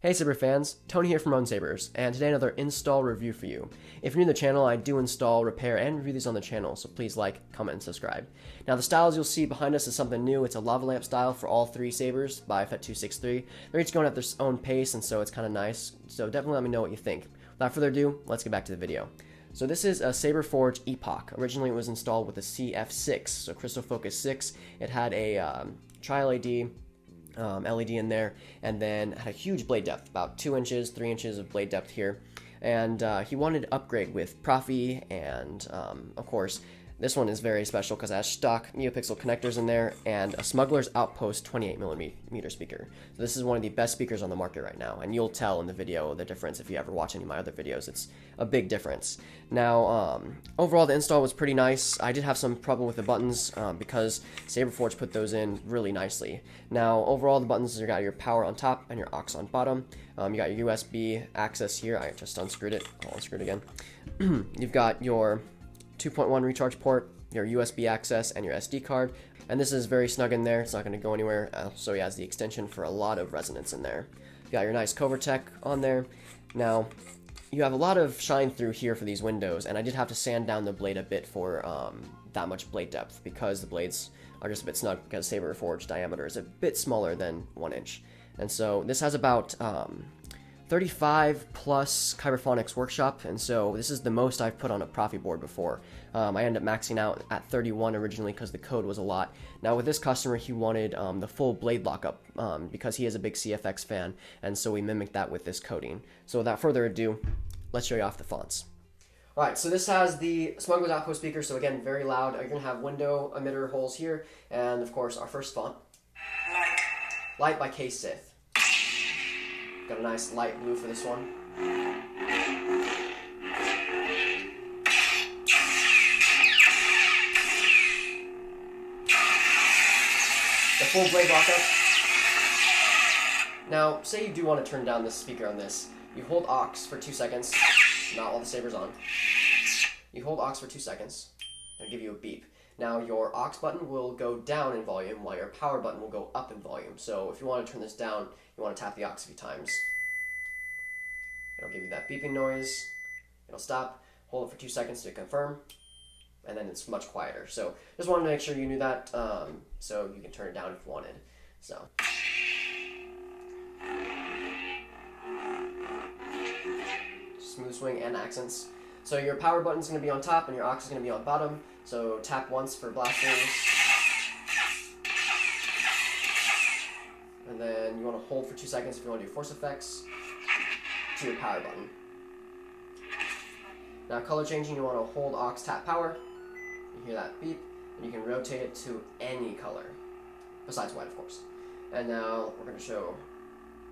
Hey Saber fans, Tony here from Sabers, and today another install review for you. If you're new to the channel, I do install, repair, and review these on the channel, so please like, comment, and subscribe. Now the styles you'll see behind us is something new. It's a lava lamp style for all three sabers by FET263. They're each going at their own pace, and so it's kind of nice, so definitely let me know what you think. Without further ado, let's get back to the video. So this is a Saberforge Epoch. Originally it was installed with a CF6, so Crystal Focus 6. It had a tri-LED LED in there, and then had a huge blade depth, about 2 inches, 3 inches of blade depth here. And he wanted to upgrade with proffie, and of course, this one is very special because it has Shtok Neopixel connectors in there and a Smugglers Outpost 28mm speaker. So this is one of the best speakers on the market right now, and you'll tell in the video the difference if you ever watch any of my other videos. It's a big difference. Now, overall the install was pretty nice. I did have some trouble with the buttons because Saberforge put those in really nicely. Now, overall the buttons, you got your power on top and your aux on bottom. You got your USB access here. I just unscrewed it. I'll unscrew it again. You've got your 2.1 recharge port, your USB access, and your SD card. And this is very snug in there. It's not going to go anywhere. So he has the extension for a lot of resonance in there. You got your nice Covertech on there. Now, you have a lot of shine through here for these windows, and I did have to sand down the blade a bit for that much blade depth because the blades are just a bit snug because Saberforge diameter is a bit smaller than 1 inch. And so this has about 35 plus Hybriphonics workshop, and so this is the most I've put on a proffie board before. I ended up maxing out at 31 originally because the code was a lot. Now with this customer, he wanted the full blade lockup because he is a big CFX fan, and so we mimicked that with this coding. So without further ado, let's show you off the fonts. Alright, so this has the Smugglers Outpost speaker, so again, very loud. You're going to have window emitter holes here, and of course our first font, Light by Sith. Got a nice light blue for this one. The full blade lockup. Now, say you do want to turn down the speaker on this. You hold aux for 2 seconds, not while the saber's on. You hold aux for 2 seconds, and give you a beep. Now your aux button will go down in volume while your power button will go up in volume. So if you want to turn this down, you want to tap the aux a few times. It'll give you that beeping noise. It'll stop, hold it for 2 seconds to confirm, and then it's much quieter. So just wanted to make sure you knew that, so you can turn it down if you wanted. So. Smooth swing and accents. So your power button's going to be on top and your aux is going to be on bottom. So tap once for blasters. And then you want to hold for 2 seconds if you want to do force effects to your power button. Now color changing, you want to hold aux, tap power. You hear that beep, and you can rotate it to any color, besides white of course. And now we're going to show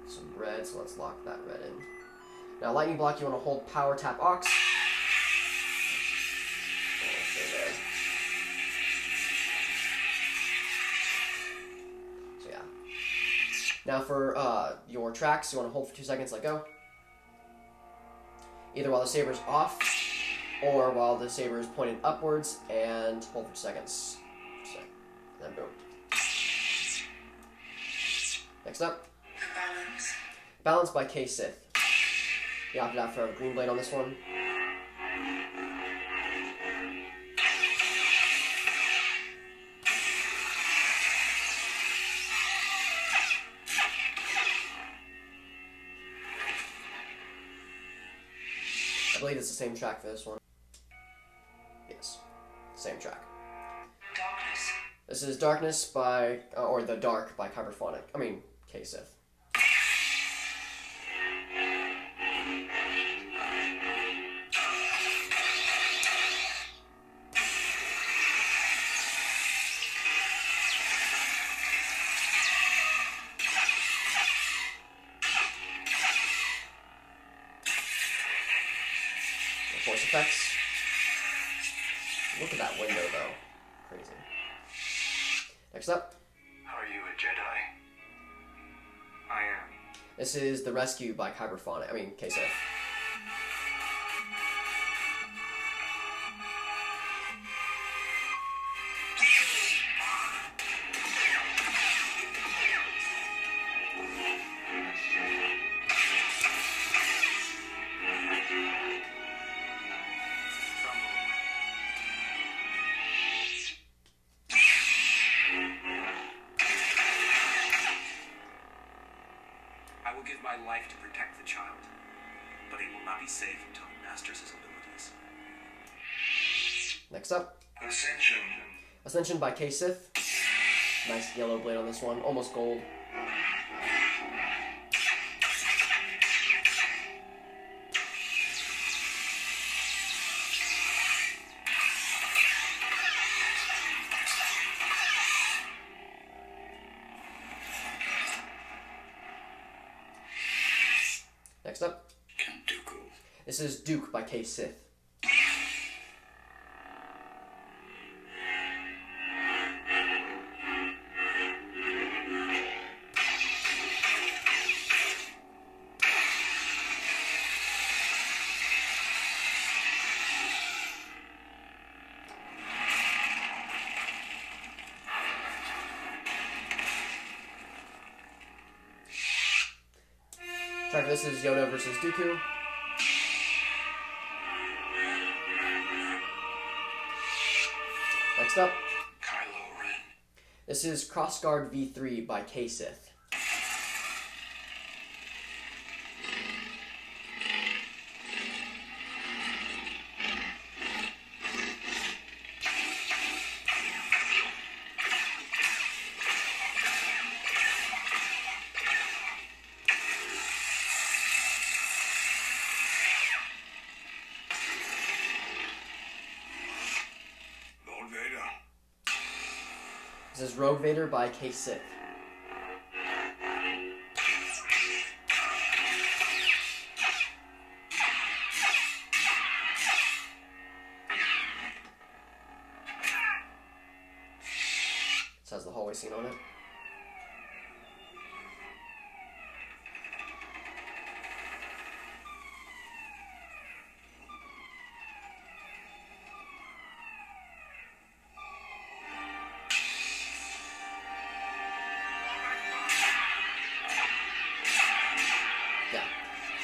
some red, so let's lock that red in. Now lightning block, you want to hold power, tap aux. So yeah. Now for your tracks, you want to hold for 2 seconds, let go. Either while the saber's off, or while the saber is pointed upwards, and hold for 2 seconds. So, and then boom. Next up, Balance by Sith. You opted out for a green blade on this one. I believe it's the same track for this one. Yes, same track. Darkness. This is Darkness by, or The Dark by Hybriphonic. I mean, Sith. Force effects. Look at that window though. Crazy. Next up. Are you a Jedi? I am. This is The Rescue by Hybriphonic. I mean, Sith. life to protect the child, but he will not be safe until he masters his abilities. Next up, Ascension. Ascension by K. Sith. Nice yellow blade on this one, almost gold. Next up, this is Duke by K. Sith. This is Yoda versus Dooku. Next up, Kylo Ren. this is Crossguard V3 by K. Sith. This is Rogue Vader by K. Sith. This has the hallway scene on it.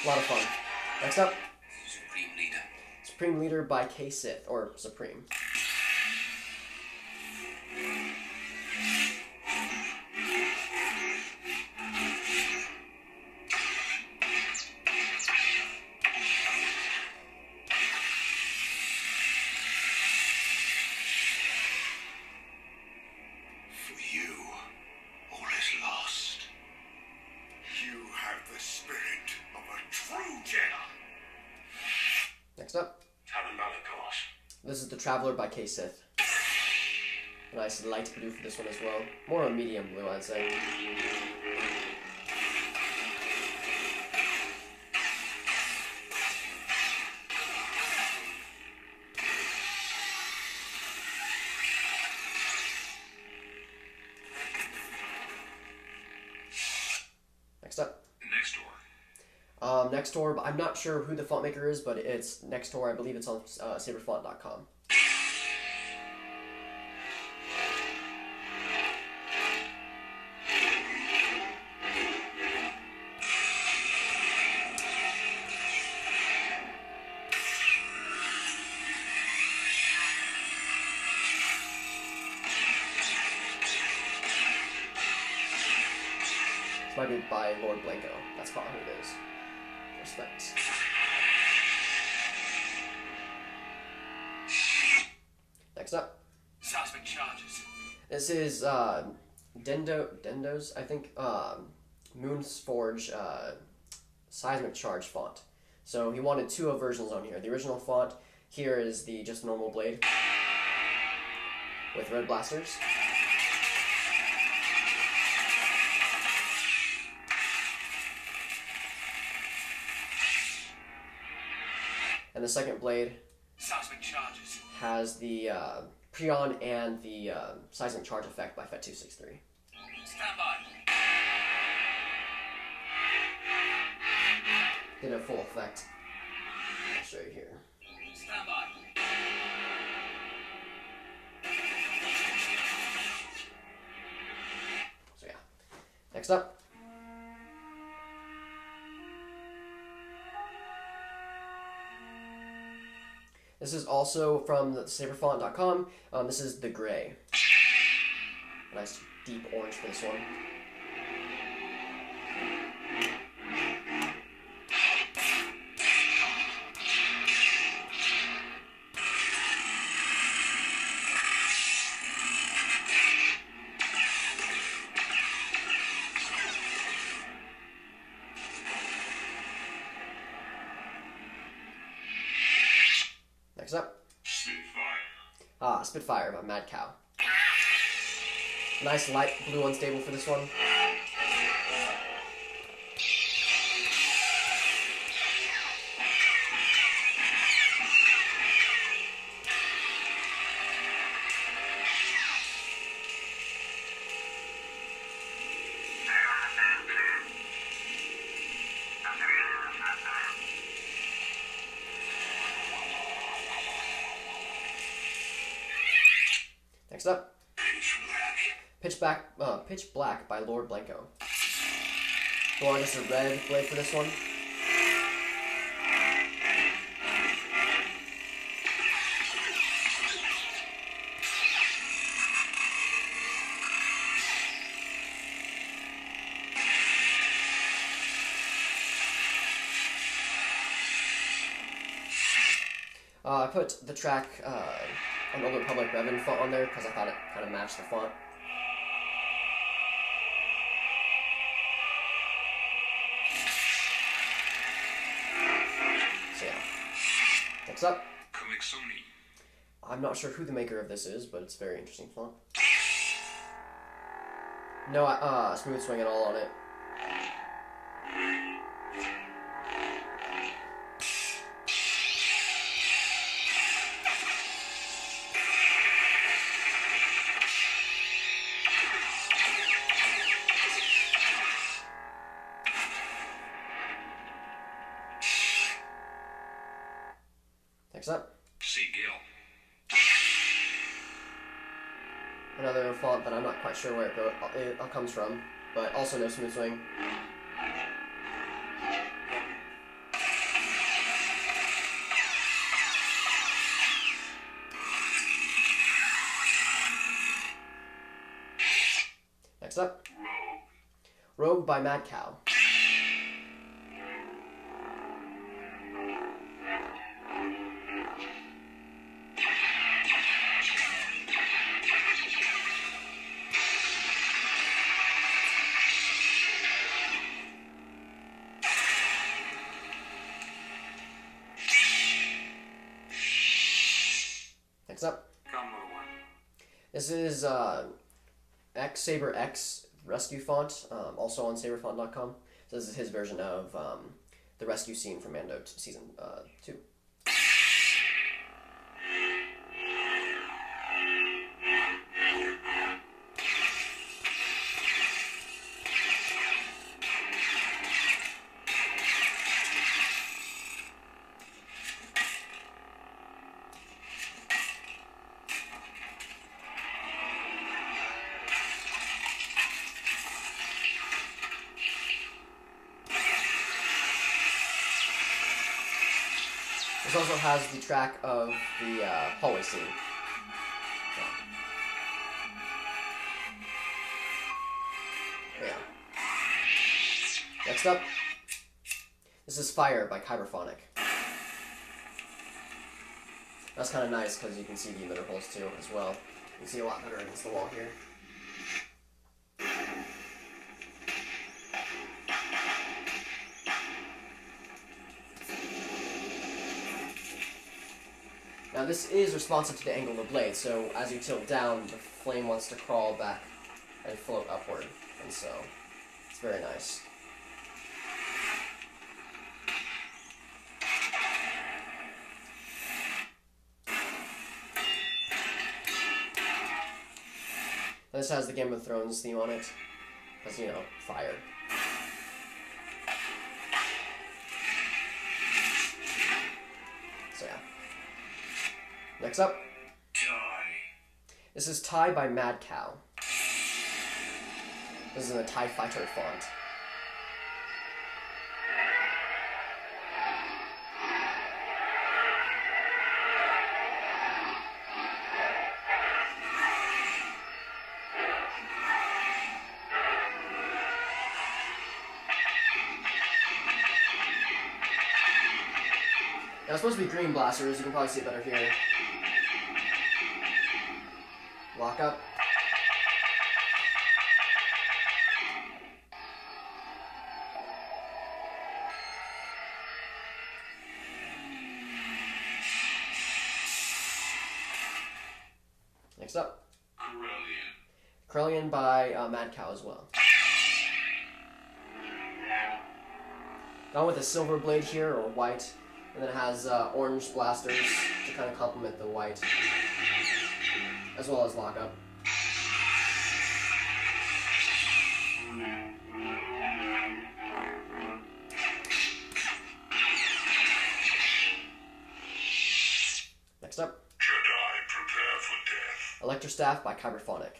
A lot of fun. Next up, Supreme Leader. Supreme Leader by K. Sith, or Supreme. For you, all is lost. You have the spirit of a true Jedi. Next up, this is The Traveler by K. Sith. A nice light blue for this one as well. More a medium blue, I'd say. Next up. Next Door, I'm not sure who the font maker is, but it's Next Door. I believe it's on saberfont.com. This might be by Lord Blanco. That's probably who it is. Respect. Next up. Seismic charges. This is Dendo's, I think, Moon's Forge Seismic Charge font. So he wanted two versions on here. The original font here is the just normal blade with red blasters. And the second blade Seismic charges. has the Prion and the Seismic Charge effect by FET263. Stand by. Did a full effect. I'll show you here. Stand by. So yeah. Next up. This is also from the saberfont.com. This is the gray. A nice deep orange for this one. Next up. Spitfire. Spitfire by Mad Cow. Nice light blue unstable for this one. Next up, Pitch Black by Lord Blanco. Go on, just a red blade for this one. I put the track an Old Republic Revan font on there because I thought it kind of matched the font. So yeah. Next up. I'm not sure who the maker of this is, but it's a very interesting font. No smooth swing at all on it. Next up. Another font that I'm not quite sure where it comes from, but also no smooth swing. Next up. Rogue by Mad Cow. Next up. This is Saber X rescue font, also on saberfont.com. So this is his version of the rescue scene from Mando season 2. This also has the track of the hallway scene. Yeah. Next up, this is Fire by Hybriphonic. That's kind of nice because you can see the emitter holes too as well. You can see a lot better against the wall here. Now this is responsive to the angle of the blade, so as you tilt down, the flame wants to crawl back and float upward, and so it's very nice. This has the Game of Thrones theme on it, because, you know, fire. So yeah. Next up. This is TIE by Mad Cow. This is in the TIE Fighter font. Now, it's supposed to be green blasters. You can probably see it better here. Lock up. Next up, Krillin. Krillin by Mad Cow as well. Gone with a silver blade here, or white, and then it has orange blasters to kind of complement the white, as well as lockup. Next up, Jedi, prepare for death. Electro Staff by Hybriphonic.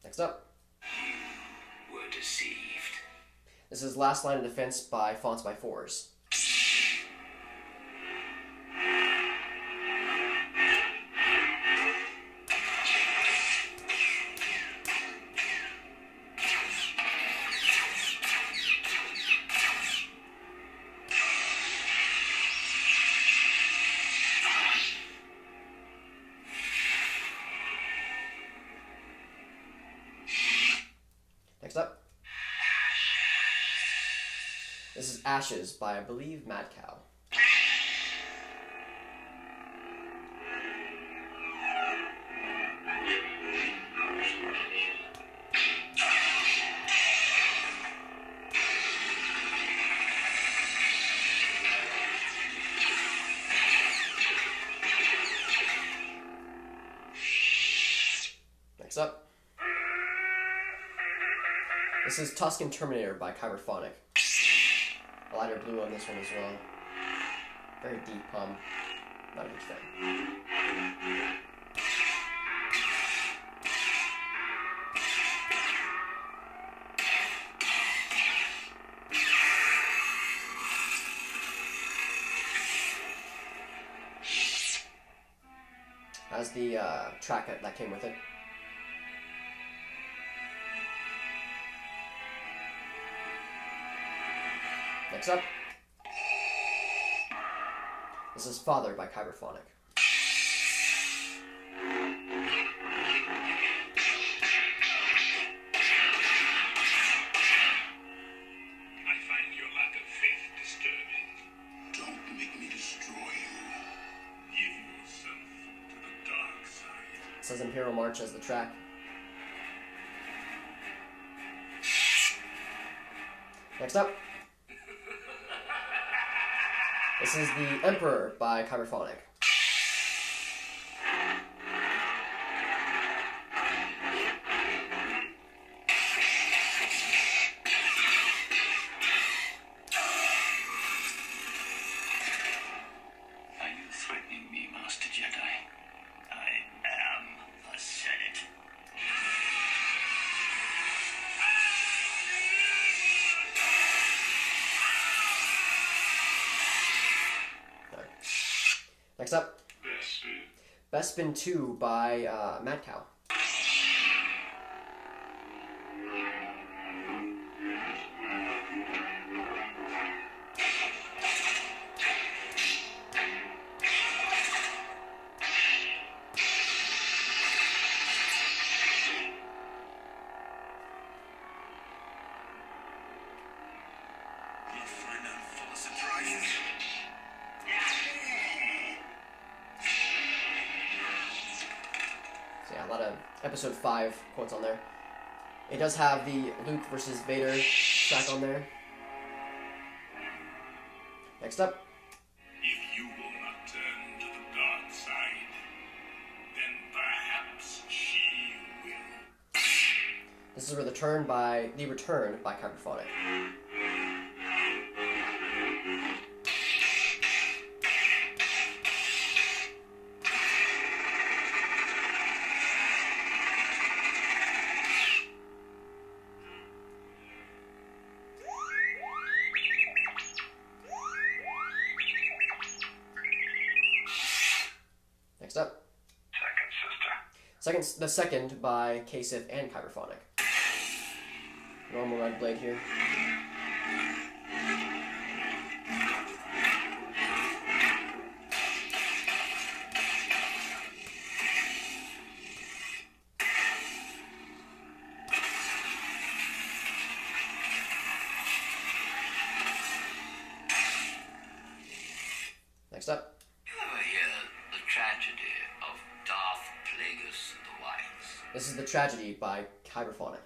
Next up, Were deceived. this is Last Line of Defense by Fonts by Fours. Next up, this is Ashes by, I believe, Mad Cow. Next up, this is Tuscan Terminator by Hybriphonic. A lighter blue on this one as well. Very deep palm. Not a huge fan. Has the track that came with it. Next up, this is Father by Hybriphonic. I find your lack of faith disturbing. Don't make me destroy you. Give yourself to the dark side. It says Imperial March as the track. Next up, this is The Emperor by Hybriphonic. Are you threatening me, Master Jedi? I am the Senate. Next up, Bespin. Bespin 2 by Mad Cow. You'll find I'm full of surprises. So yeah, a lot of Episode 5 quotes on there. It does have the Luke versus Vader track on there. Next up, If you will not turn to the dark side, then perhaps she will. this is The Return by Hybriphonic. Next up, Second sister. the second by K-Sith and Hybriphonic. Normal red blade here. Next up. You ever hear the tragedy of Darth Plagueis and the Whites? This is The Tragedy by Hybriphonic.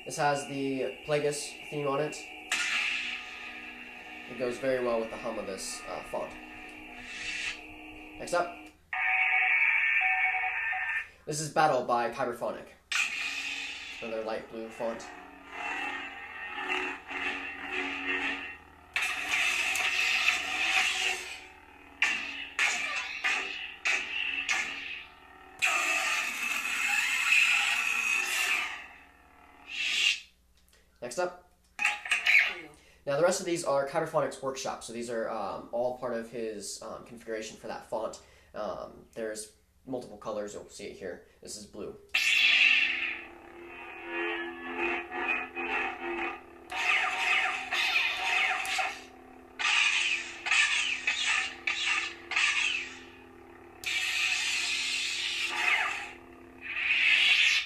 This has the Plagueis theme on it. It goes very well with the hum of this font. Next up. This is Battle by Hybriphonic. Another light blue font. Next up. Now the rest of these are Hybriphonic's workshop, so these are all part of his configuration for that font. There's multiple colors, you'll see it here. This is blue.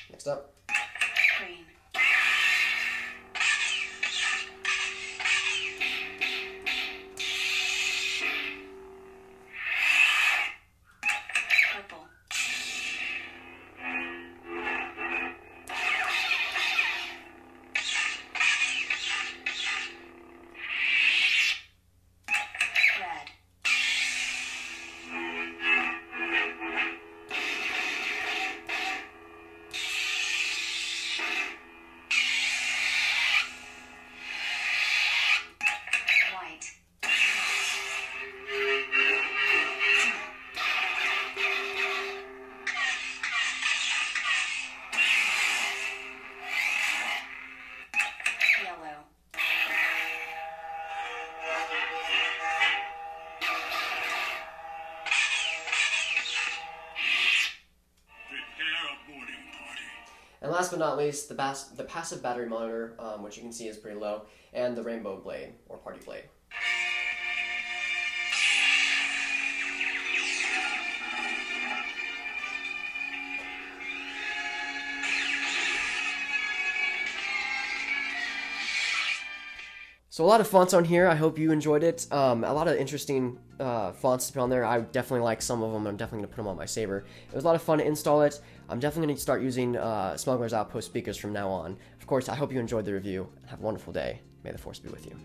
Next up. Green. Purple. Red. White. Yellow. Prepare a boarding party. And last but not least, the passive battery monitor, which you can see is pretty low, and the rainbow blade, or party blade. So a lot of fonts on here. I hope you enjoyed it. A lot of interesting fonts to put on there. I definitely like some of them. I'm definitely going to put them on my Saber. It was a lot of fun to install it. I'm definitely going to start using Smugglers Outpost speakers from now on. Of course, I hope you enjoyed the review. Have a wonderful day. May the Force be with you.